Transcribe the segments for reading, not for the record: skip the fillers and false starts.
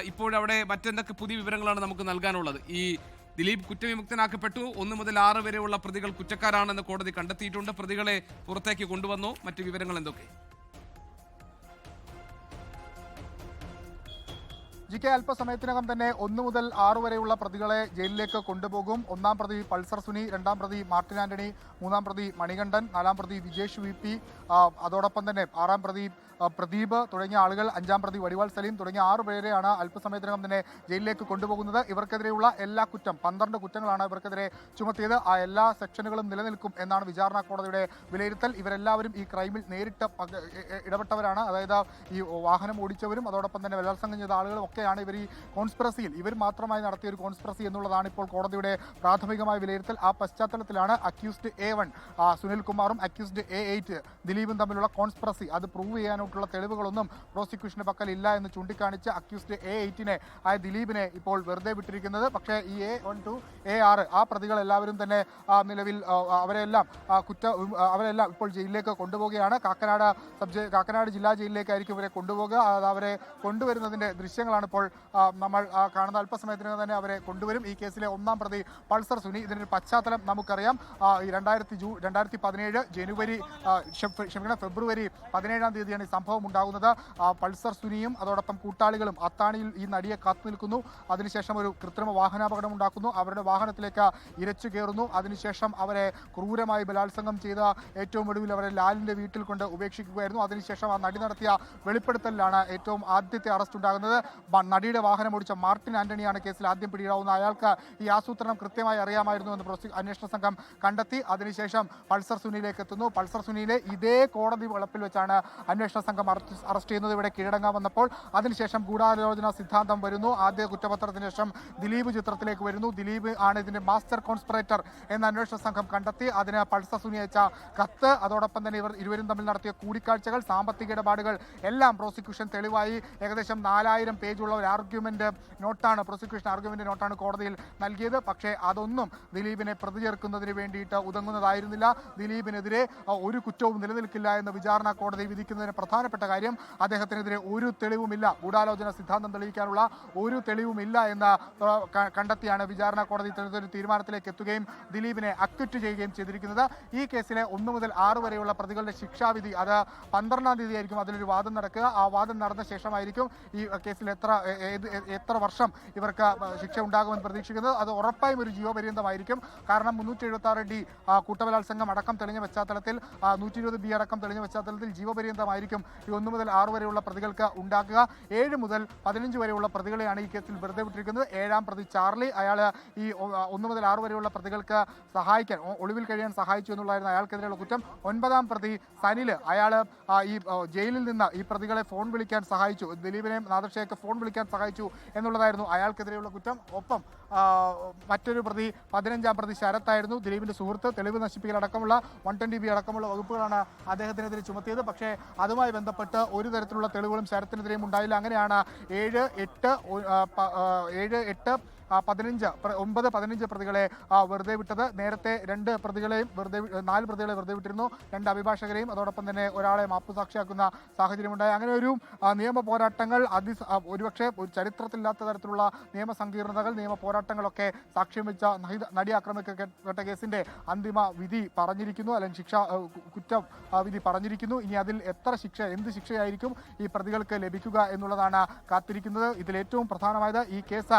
ഇപ്പോഴവിടെ മറ്റെന്തൊക്കെ പുതിയ വിവരങ്ങളാണ് നമുക്ക് നൽകാനുള്ളത്? ഈ ദിലീപ് കുറ്റവിമുക്തനാക്കപ്പെട്ടു, 1 മുതൽ 6 വരെയുള്ള പ്രതികൾ കുറ്റക്കാരാണെന്ന് കോടതി കണ്ടെത്തിയിട്ടുണ്ട്. പ്രതികളെ പുറത്തേക്ക് കൊണ്ടുവന്നു. മറ്റു വിവരങ്ങൾ എന്തൊക്കെ? ജി.കെ, അല്പസമയത്തിനകം തന്നെ 1 മുതൽ 6 വരെയുള്ള പ്രതികളെ ജയിലിലേക്ക് കൊണ്ടുപോകും. 1-ാം പ്രതി പൾസർ സുനി, 2-ാം പ്രതി മാർട്ടിൻ ആന്റണി, 3-ാം പ്രതി മണികണ്ഠൻ, 4-ാം പ്രതി വിജേഷ് വി.പി, അതോടൊപ്പം തന്നെ 6-ാം പ്രതി പ്രദീപ് തുടങ്ങിയ ആളുകൾ, 5-ാം പ്രതി വടിവാൾ സലീം തുടങ്ങിയ 6 പേരെയാണ് അല്പസമയത്തിനകം തന്നെ ജയിലിലേക്ക് കൊണ്ടുപോകുന്നത്. ഇവർക്കെതിരെയുള്ള എല്ലാ 12 കുറ്റങ്ങളാണ് ഇവർക്കെതിരെ ചുമത്തിയത്. ആ എല്ലാ സെക്ഷനുകളും നിലനിൽക്കും എന്നാണ് വിചാരണ കോടതിയുടെ വിലയിരുത്തൽ. ഇവരെല്ലാവരും ഈ ക്രൈമിൽ നേരിട്ട് ഇടപെട്ടവരാണ്. അതായത് ഈ വാഹനം ഓടിച്ചവരും അതോടൊപ്പം തന്നെ ബലാത്സംഗം ചെയ്ത ആളുകളും ഒക്കെയാണ് ഇവർ ഈ കോൺസ്പിറസിയിൽ ഇവർ മാത്രമായി നടത്തിയ ഒരു കോൺസ്പിറസി എന്നുള്ളതാണ് ഇപ്പോൾ കോടതിയുടെ പ്രാഥമികമായ വിലയിരുത്തൽ. ആ പശ്ചാത്തലത്തിലാണ് അക്യൂസ്ഡ് A1 സുനിൽകുമാറും അക്യൂസ്ഡ് A8 ദിലീപും തമ്മിലുള്ള കോൺസ്പിറസി അത് പ്രൂവ് ചെയ്യാനായിട്ടുള്ള തെളിവുകളൊന്നും പ്രോസിക്യൂഷന് പക്കൽ ഇല്ല എന്ന് ചൂണ്ടിക്കാണിച്ച് അക്യൂസ്ഡ് A8 ദിലീപിനെ ഇപ്പോൾ വെറുതെ വിട്ടിരിക്കുന്നത്. പക്ഷേ ഈ A1 to A6 ആ പ്രതികളെല്ലാവരും തന്നെ നിലവിൽ അവരെല്ലാം ഇപ്പോൾ ജയിലിലേക്ക് കൊണ്ടുപോവുകയാണ്. കാക്കനാട് ജില്ലാ ജയിലിലേക്കായിരിക്കും ഇവരെ കൊണ്ടുപോകുക. അവരെ കൊണ്ടുവരുന്നതിൻ്റെ ദൃശ്യങ്ങളാണ് ഇപ്പോൾ നമ്മൾ കാണുന്ന. അല്പസമയത്തിനകം തന്നെ അവരെ കൊണ്ടുവരും. ഈ കേസിലെ 1-ാം പ്രതി പൾസർ സുനി, ഇതിനൊരു പശ്ചാത്തലം നമുക്കറിയാം. 2017 ഫെബ്രുവരി 17-ാം തീയതിയാണ് ഈ സംഭവം ഉണ്ടാകുന്നത്. പൾസർ സുനിയും അതോടൊപ്പം കൂട്ടാളികളും അത്താണിയിൽ ഈ നടിയെ കാത്തു നിൽക്കുന്നു. അതിനുശേഷം ഒരു കൃത്രിമ വാഹനാപകടം ഉണ്ടാക്കുന്നു. അവരുടെ വാഹനത്തിലേക്ക് ഇരച്ചു കയറുന്നു. അതിനുശേഷം അവരെ ക്രൂരമായി ബലാത്സംഗം ചെയ്ത ഏറ്റവും ഒടുവിൽ അവരെ ലാലിൻ്റെ വീട്ടിൽ കൊണ്ട് ഉപേക്ഷിക്കുകയായിരുന്നു. അതിനുശേഷം ആ നടി നടത്തിയ വെളിപ്പെടുത്തലിലാണ് ഏറ്റവും ആദ്യത്തെ അറസ്റ്റ് ഉണ്ടാകുന്നത്. നടിയുടെ വാഹനം ഓടിച്ച മാർട്ടിൻ ആന്റണിയാണ് കേസിൽ ആദ്യം പിടിയിലാവുന്നത്. അയാൾക്ക് ഈ ആസൂത്രണം കൃത്യമായി അറിയാമായിരുന്നു എന്ന് അന്വേഷണ സംഘം കണ്ടെത്തി. അതിനുശേഷം പൾസർ സുനിയിലേക്ക് എത്തുന്നു. പൾസർ സുനിയിലെ ഇതേ കോടതി വളപ്പിൽ വെച്ചാണ് അന്വേഷണ സംഘം അറസ്റ്റ് ചെയ്യുന്നത്. ഇവിടെ കീഴടങ്ങാൻ വന്നപ്പോൾ അതിനുശേഷം ഗൂഢാലോചന സിദ്ധാന്തം വരുന്നു. ആദ്യ കുറ്റപത്രത്തിന് ശേഷം ദിലീപ് ചിത്രത്തിലേക്ക് വരുന്നു. ദിലീപ് ആണ് ഇതിന്റെ മാസ്റ്റർ കോൺസ്പിറേറ്റർ എന്ന് അന്വേഷണ സംഘം കണ്ടെത്തി. അതിന് പൾസർ സുനി അയച്ച കത്ത്, അതോടൊപ്പം തന്നെ ഇരുവരും തമ്മിൽ നടത്തിയ കൂടിക്കാഴ്ചകൾ, സാമ്പത്തിക ഇടപാടുകൾ എല്ലാം പ്രോസിക്യൂഷൻ തെളിവായി ഏകദേശം 4000 പേജുള്ള ഒരു പ്രോസിക്യൂഷൻ ആർഗ്യുമെന്റ് നോട്ടാണ് കോടതിയിൽ നൽകിയത്. പക്ഷേ അതൊന്നും ദിലീപിനെ പ്രതി ചേർക്കുന്നതിന് വേണ്ടിയിട്ട് ഉതകുന്നതായിരുന്നില്ല. ദിലീപിനെതിരെ ഒരു കുറ്റവും നിലനിൽക്കില്ല എന്ന് വിചാരണ കോടതി വിധിക്കുന്നതിന് പ്രധാനപ്പെട്ട കാര്യം അദ്ദേഹത്തിനെതിരെ ഒരു തെളിവുമില്ല, ഗൂഢാലോചന സിദ്ധാന്തം തെളിയിക്കാനുള്ള ഒരു തെളിവുമില്ല എന്ന് കണ്ടെത്തിയാണ് വിചാരണ കോടതി ഒരു തീരുമാനത്തിലേക്ക് എത്തുകയും ദിലീപിനെ അക്വിറ്റ് ചെയ്യുകയും ചെയ്തിരിക്കുന്നത്. ഈ കേസിലെ 1 മുതൽ 6 വരെയുള്ള പ്രതികളുടെ ശിക്ഷാവിധി അത് 12-ാം തീയതി ആയിരിക്കും അതിലൊരു വാദം നടക്കുക. ആ വാദം നടന്ന ശേഷമായിരിക്കും ഈ കേസിൽ എത്ര വർഷം ഇവർക്ക് ശിക്ഷ ഉണ്ടാകുമെന്ന് പ്രതീക്ഷിക്കുന്നത്. അത് ഉറപ്പായും ഒരു ജീവപര്യന്തമായിരിക്കും. കാരണം 376D കൂട്ടബലാത്സംഗം അടക്കം തെളിഞ്ഞ പശ്ചാത്തലത്തിൽ 120B അടക്കം തെളിഞ്ഞ പശ്ചാത്തലത്തിൽ ജീവപര്യന്തമായിരിക്കും ഈ 1 മുതൽ 6 വരെയുള്ള പ്രതികൾക്ക് ഉണ്ടാക്കുക. 7 മുതൽ 15 വരെയുള്ള പ്രതികളെയാണ് ഈ കേസിൽ വെറുതെ വിട്ടിരിക്കുന്നത്. 7-ാം പ്രതി ചാർലി, അയാൾ ഈ 1 മുതൽ 6 വരെയുള്ള പ്രതികൾക്ക് സഹായിക്കാൻ, ഒളിവിൽ കഴിയാൻ സഹായിച്ചു എന്നുള്ളതായിരുന്നു അയാൾക്കെതിരെയുള്ള കുറ്റം. 9-ാം പ്രതി സനിൽ, അയാൾ ഈ ജയിലിൽ നിന്ന് ഈ പ്രതികളെ ഫോൺ വിളിക്കാൻ സഹായിച്ചു, ദിലീപിനെയും നാദർഷയൊക്കെ ഫോൺ വിളിക്കാൻ സഹായിച്ചു എന്നുള്ളതായിരുന്നു അയാൾക്കെതിരെയുള്ള കുറ്റം. ഒപ്പം മറ്റൊരു പ്രതി 15-ാം പ്രതി ശരത്തായിരുന്നു, ദിലീപിന്റെ സുഹൃത്ത്. തെളിവ് നശിപ്പിക്കൽ അടക്കമുള്ള 120B അടക്കമുള്ള വകുപ്പുകളാണ് അദ്ദേഹത്തിനെതിരെ ചുമത്തിയത്. പക്ഷേ അതുമായി ബന്ധപ്പെട്ട് ഒരു തരത്തിലുള്ള തെളിവുകളും ശരത്തിനെതിരെയും ഉണ്ടായില്ല. അങ്ങനെയാണ് 7, 8, 15 പ്രതികളെ വെറുതെ വിട്ടത്. നേരത്തെ 4 പ്രതികളെ വെറുതെ വിട്ടിരുന്നു, 2 അഭിഭാഷകരെയും അതോടൊപ്പം തന്നെ ഒരാളെ മാപ്പുസാക്ഷിയാക്കുന്ന സാഹചര്യമുണ്ടായി. അങ്ങനെ ഒരു നിയമ പോരാട്ടങ്ങൾ ഒരുപക്ഷെ ഒരു ചരിത്രത്തിലില്ലാത്ത തരത്തിലുള്ള നിയമ സങ്കീർണതകൾ, നിയമ പോരാട്ടങ്ങളൊക്കെ സാക്ഷ്യം വെച്ച നടി ആക്രമിക്കപ്പെട്ട കേസിന്റെ അന്തിമ വിധി പറഞ്ഞിരിക്കുന്നു, അല്ലെങ്കിൽ കുറ്റം വിധി പറഞ്ഞിരിക്കുന്നു. ഇനി അതിൽ എന്ത് ശിക്ഷയായിരിക്കും ഈ പ്രതികൾക്ക് ലഭിക്കുക എന്നുള്ളതാണ് കാത്തിരിക്കുന്നത്. ഇതിലേറ്റവും പ്രധാനമായത് ഈ കേസ്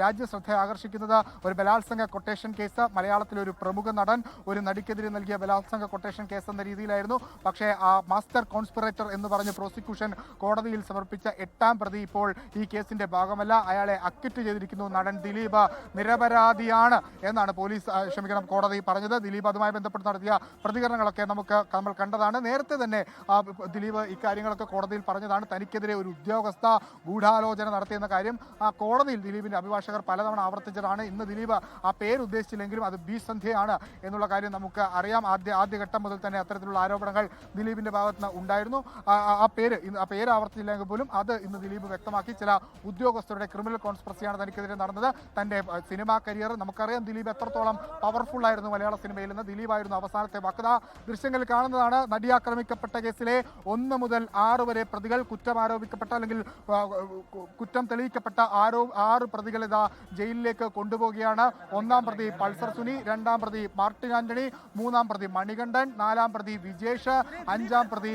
രാജ്യശ്രദ്ധ ആകർഷിക്കുന്നത് ഒരു ബലാത്സംഗ കൊട്ടേഷൻ കേസ്. മലയാളത്തിലെ ഒരു പ്രമുഖ നടൻ ഒരു നടിക്കെതിരെ നൽകിയ ബലാത്സംഗ കൊട്ടേഷൻ കേസ് എന്ന രീതിയിലായിരുന്നു. പക്ഷേ ആ മാസ്റ്റർ കോൺസ്പിറേറ്റർ എന്ന് പറഞ്ഞ് പ്രോസിക്യൂഷൻ കോടതിയിൽ സമർപ്പിച്ച 8-ാം പ്രതി ഇപ്പോൾ ഈ കേസിന്റെ ഭാഗമല്ല. അയാളെ അക്വിറ്റ് ചെയ്തിരിക്കുന്നു. നടൻ ദിലീപ് നിരപരാധിയാണ് എന്നാണ് കോടതി പറഞ്ഞത്. ദിലീപ് അതുമായി ബന്ധപ്പെട്ട് നടത്തിയ പ്രതികരണങ്ങളൊക്കെ നമ്മൾ കണ്ടതാണ്. നേരത്തെ തന്നെ ദിലീപ് ഇക്കാര്യങ്ങളൊക്കെ കോടതിയിൽ പറഞ്ഞതാണ്. തനിക്കെതിരെ ഒരു ഉദ്യോഗസ്ഥ ഗൂഢാലോചന നടത്തിയെന്ന കാര്യം കോടതിയിൽ ദിലീപിന്റെ അഭിഭാഷകർ പ്രവർത്തകർ പലതവണ ആവർത്തിച്ചതാണ്. ഇന്ന് ദിലീപ് ആ പേര് ഉദ്ദേശിച്ചില്ലെങ്കിലും അത് ബി സന്ധ്യയാണ് എന്നുള്ള കാര്യം നമുക്ക് അറിയാം. ആദ്യഘട്ടം മുതൽ തന്നെ അത്തരത്തിലുള്ള ആരോപണങ്ങൾ ദിലീപിന്റെ ഭാഗത്ത് നിന്ന് ഉണ്ടായിരുന്നു. ആ പേര് ആവർത്തിച്ചില്ലെങ്കിൽ പോലും അത് ഇന്ന് ദിലീപ് വ്യക്തമാക്കി. ചില ഉദ്യോഗസ്ഥരുടെ ക്രിമിനൽ കോൺസ്പിറസിയാണ് തനിക്കെതിരെ നടന്നത്. തന്റെ സിനിമാ കരിയർ നമുക്കറിയാം ദിലീപ് എത്രത്തോളം പവർഫുൾ ആയിരുന്നു മലയാള സിനിമയിൽ നിന്ന്. ദിലീപായിരുന്നു അവസാനത്തെ വക്ത. ദൃശ്യങ്ങളിൽ കാണുന്നതാണ് നടി ആക്രമിക്കപ്പെട്ട കേസിലെ 1 മുതൽ 6 വരെ പ്രതികൾ, കുറ്റം ആരോപിക്കപ്പെട്ട അല്ലെങ്കിൽ കുറ്റം തെളിയിക്കപ്പെട്ട 6 പ്രതികൾ ഇതാ ജയിലിലേക്ക് കൊണ്ടുപോവുകയാണ്. 1-ാം പ്രതി പൾസർ സുനി, 2-ാം പ്രതി മാർട്ടിൻ ആന്റണി, 3-ാം പ്രതി മണികണ്ഠൻ, 4-ാം പ്രതി വിജേഷ്, 5-ാം പ്രതി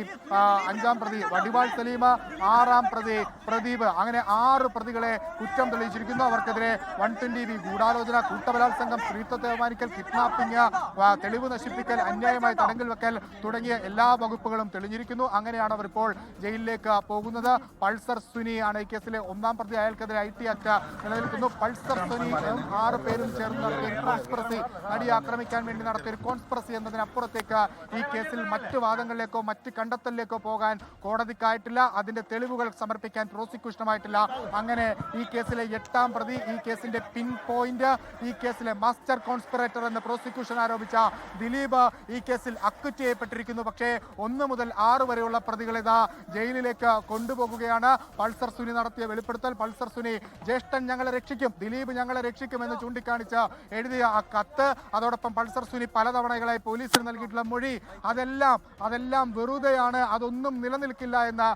വടിവാൾ സലീം, 6-ാം പ്രതി പ്രദീപ്. അങ്ങനെ 6 പ്രതികളെ കുറ്റം തെളിയിച്ചിരിക്കുന്നു. അവർക്കെതിരെ 120B ഗൂഢാലോചന, കൂട്ടബലാത്സംഗം, സ്ത്രീത്വത്തെ അപമാനിക്കൽ, കിഡ്നാപ്പിംഗ്, തെളിവ് നശിപ്പിക്കൽ, അന്യായമായി തടങ്കൽ വെക്കൽ തുടങ്ങിയ എല്ലാ വകുപ്പുകളും തെളിഞ്ഞിരിക്കുന്നു. അങ്ങനെയാണ് അവർ ഇപ്പോൾ ജയിലിലേക്ക് പോകുന്നത്. പൾസർ സുനി ആണ് ഈ കേസിലെ 1-ാം പ്രതി. അയാൾക്കെതിരെ IT ആക്ട് നിലനിൽക്കുന്നു. പൾസർ സുനി 6 പേരും ചേർന്ന് നടത്തിയ കോൺസ്പിറസി, നടി ആക്രമിക്കാൻ വേണ്ടി നടത്തിയ ഒരു കോൺസ്പിറസി എന്നതിനപ്പുറത്തേക്ക് ഈ കേസിൽ മറ്റ് വാദങ്ങളിലേക്കോ മറ്റ് കണ്ടെത്തലിലേക്കോ പോകാൻ കോടതിക്കായിട്ടില്ല. അതിന്റെ തെളിവുകൾ സമർപ്പിക്കാൻ പ്രോസിക്യൂഷനുമായിട്ടില്ല. അങ്ങനെ ഈ കേസിലെ 8-ാം പ്രതി, ഈ കേസിന്റെ പിൻ പോയിന്റ്, ഈ കേസിലെ മാസ്റ്റർ കോൺസ്പിറേറ്റർ എന്ന് പ്രോസിക്യൂഷൻ ആരോപിച്ച ദിലീപ് ഈ കേസിൽ അക്വിറ്റ് ചെയ്യപ്പെട്ടിരിക്കുന്നു. പക്ഷേ 1 മുതൽ 6 വരെയുള്ള പ്രതികൾ ഇതാ ജയിലിലേക്ക് കൊണ്ടുപോകുകയാണ്. പൾസർ സുനി നടത്തിയ വെളിപ്പെടുത്തൽ, പൾസർ സുനി ജ്യേഷ്ഠൻ ഞങ്ങളെ രക്ഷിക്കും, ദിലീപ് ഞങ്ങളെ രക്ഷിക്കുമെന്ന് ചൂണ്ടിക്കാണിച്ച് എഴുതിയ ആ കത്ത്, അതോടൊപ്പം പൾസർ സുനി പലതവണകളായി പോലീസിന് നൽകിയിട്ടുള്ള മൊഴി, അതെല്ലാം വെറുതെയാണ്, അതൊന്നും നിലനിൽക്കില്ല എന്ന്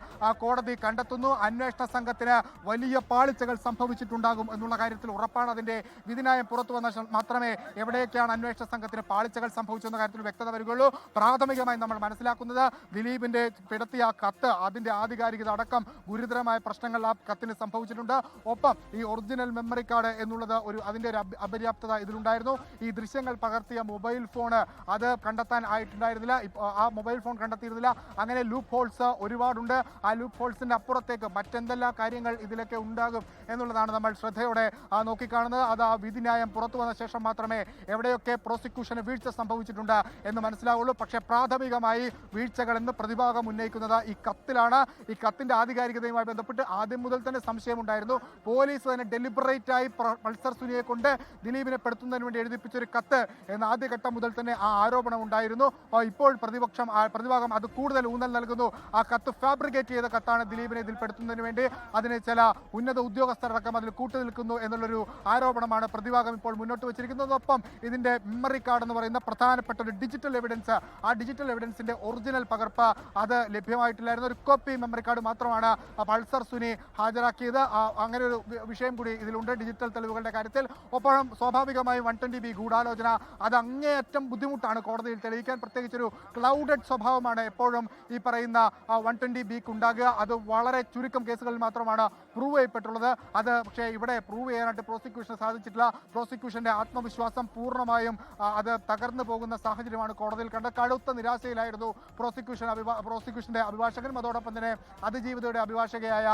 കോടതി കണ്ടെത്തുന്നു. അന്വേഷണ സംഘത്തിന് വലിയ പാളിച്ചകൾ സംഭവിച്ചിട്ടുണ്ടാകും എന്നുള്ള കാര്യത്തിൽ ഉറപ്പാണ്. അതിന്റെ വിധിന്യായം പുറത്തു വന്നാൽ മാത്രമേ എവിടെയൊക്കെയാണ് അന്വേഷണ സംഘത്തിന് പാളിച്ചകൾ സംഭവിച്ചെന്ന കാര്യത്തിൽ വ്യക്തത വരികയുള്ളൂ. പ്രാഥമികമായി നമ്മൾ മനസ്സിലാക്കുന്നത് ദിലീപിന്റെ പിടത്തിയ കത്ത്, അതിന്റെ ആധികാരികത അടക്കം ഗുരുതരമായ പ്രശ്നങ്ങൾ ആ കത്തിന് സംഭവിച്ചിട്ടുണ്ട്. ഒപ്പം ഈ ഒറിജിനൽ മെമ്മറി കാർഡ് എന്നുള്ളത് അതിന്റെ ഒരു അപര്യാപ്തത ഇതിലുണ്ടായിരുന്നു. ഈ ദൃശ്യങ്ങൾ പകർത്തിയ മൊബൈൽ ഫോൺ അത് കണ്ടെത്താൻ ആയിട്ടുണ്ടായിരുന്നില്ല. ആ മൊബൈൽ ഫോൺ കണ്ടെത്തിയിരുന്നില്ല. അങ്ങനെ ലൂപ്പ് ഹോൾസ് ഒരുപാടുണ്ട്. ആ ലൂപ്പ് ഹോൾസിന്റെ അപ്പുറത്തേക്ക് മറ്റെന്തെല്ലാം കാര്യങ്ങൾ ഇതിലൊക്കെ ഉണ്ടാകും എന്നുള്ളതാണ് നമ്മൾ ശ്രദ്ധയോടെ നോക്കിക്കാണുന്നത്. അത് ആ വിധിന്യായം പുറത്തു വന്ന ശേഷം മാത്രമേ എവിടെയൊക്കെ പ്രോസിക്യൂഷന് വീഴ്ച സംഭവിച്ചിട്ടുണ്ട് എന്ന് മനസ്സിലാവുള്ളൂ. പക്ഷേ പ്രാഥമികമായി വീഴ്ചകൾ എന്ന് പ്രതിഭാഗം ഉന്നയിക്കുന്നത് ഈ കത്തിലാണ്. ഈ കത്തിന്റെ ആധികാരികതയുമായി ബന്ധപ്പെട്ട് ആദ്യം മുതൽ തന്നെ സംശയമുണ്ടായിരുന്നു. പോലീസ് തന്നെ ഡെലിബറേറ്റ് ആയി പൾസർ സുനിയെ കൊണ്ട് ദിലീപിനെ പെടുത്തുന്നതിന് വേണ്ടി എഴുതിപ്പിച്ചൊരു കത്ത് എന്ന ആദ്യഘട്ടം മുതൽ തന്നെ ആ ആരോപണം ഉണ്ടായിരുന്നു. ഇപ്പോൾ പ്രതിഭാഗം അത് കൂടുതൽ ഊന്നൽ നൽകുന്നു. ആ കത്ത് ഫാബ്രിക്കേറ്റ് ചെയ്ത കത്താണ് ദിലീപിനെ ഇതിൽ പെടുത്തുന്നതിന് വേണ്ടി. അതിന് ചില ഉന്നത ഉദ്യോഗസ്ഥരടക്കം അതിൽ കൂട്ടുനിൽക്കുന്നു എന്നുള്ളൊരു ആരോപണമാണ് പ്രതിഭാഗം ഇപ്പോൾ മുന്നോട്ട് വെച്ചിരിക്കുന്നത്. ഒപ്പം ഇതിന്റെ മെമ്മറി കാർഡ് എന്ന് പറയുന്ന പ്രധാനപ്പെട്ട ഒരു ഡിജിറ്റൽ എവിഡൻസ്, ആ ഡിജിറ്റൽ എവിഡൻസിന്റെ ഒറിജിനൽ പകർപ്പ് അത് ലഭ്യമായിട്ടില്ലായിരുന്നു. ഒരു കോപ്പി മെമ്മറി കാർഡ് മാത്രമാണ് പൾസർ സുനി ഹാജരാക്കിയത്. അങ്ങനെ ഒരു വിഷയം കൂടി ഇതിലുണ്ട് ഡിജിറ്റൽ തെളിവുകളുടെ കാര്യത്തിൽ. ഒപ്പം സ്വാഭാവികമായും 120B ഗൂഢാലോചന അത് അങ്ങേയറ്റം ബുദ്ധിമുട്ടാണ് കോടതിയിൽ തെളിയിക്കാൻ. പ്രത്യേകിച്ചൊരു ക്ലൗഡഡ് സ്വഭാവമാണ് എപ്പോഴും ഈ പറയുന്ന 120Bക്ക് ഉണ്ടാകുക. അത് വളരെ ചുരുക്കം കേസുകളിൽ മാത്രമാണ് പ്രൂവ് ചെയ്യപ്പെട്ടുള്ളത്. അത് പക്ഷേ ഇവിടെ പ്രൂവ് ചെയ്യാനായിട്ട് പ്രോസിക്യൂഷന് സാധിച്ചിട്ടില്ല. പ്രോസിക്യൂഷന്റെ ആത്മവിശ്വാസം പൂർണ്ണമായും അത് തകർന്നു പോകുന്ന സാഹചര്യമാണ് കോടതിയിൽ കണ്ടത്. കടുത്ത നിരാശയിലായിരുന്നു പ്രോസിക്യൂഷന്റെ അഭിഭാഷകനും അതോടൊപ്പം തന്നെ അതിജീവിതയുടെ അഭിഭാഷകയായ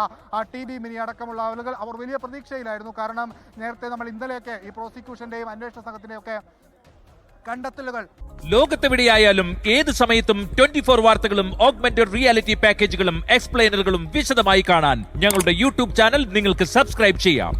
TB മിനി അടക്കമുള്ള ആളുകൾ. അവർ വലിയ പ്രതീക്ഷയിലായിരുന്നു. കാരണം നേരത്തെ നമ്മൾ ഇന്നലെയൊക്കെ ഈ പ്രോസിക്യൂഷന്റെയും അന്വേഷണ സംഘത്തിന്റെയും ഒക്കെ കണ്ടെത്തലുകൾ ലോകത്തെവിടെയായാലും ഏത് സമയത്തും 24 വാർത്തകളും ഓഗ്മെന്റഡ് റിയാലിറ്റി പാക്കേജുകളും എക്സ്പ്ലെയിനറുകളും വിശദമായി കാണാൻ ഞങ്ങളുടെ യൂട്യൂബ് ചാനൽ നിങ്ങൾക്ക് സബ്സ്ക്രൈബ് ചെയ്യാം.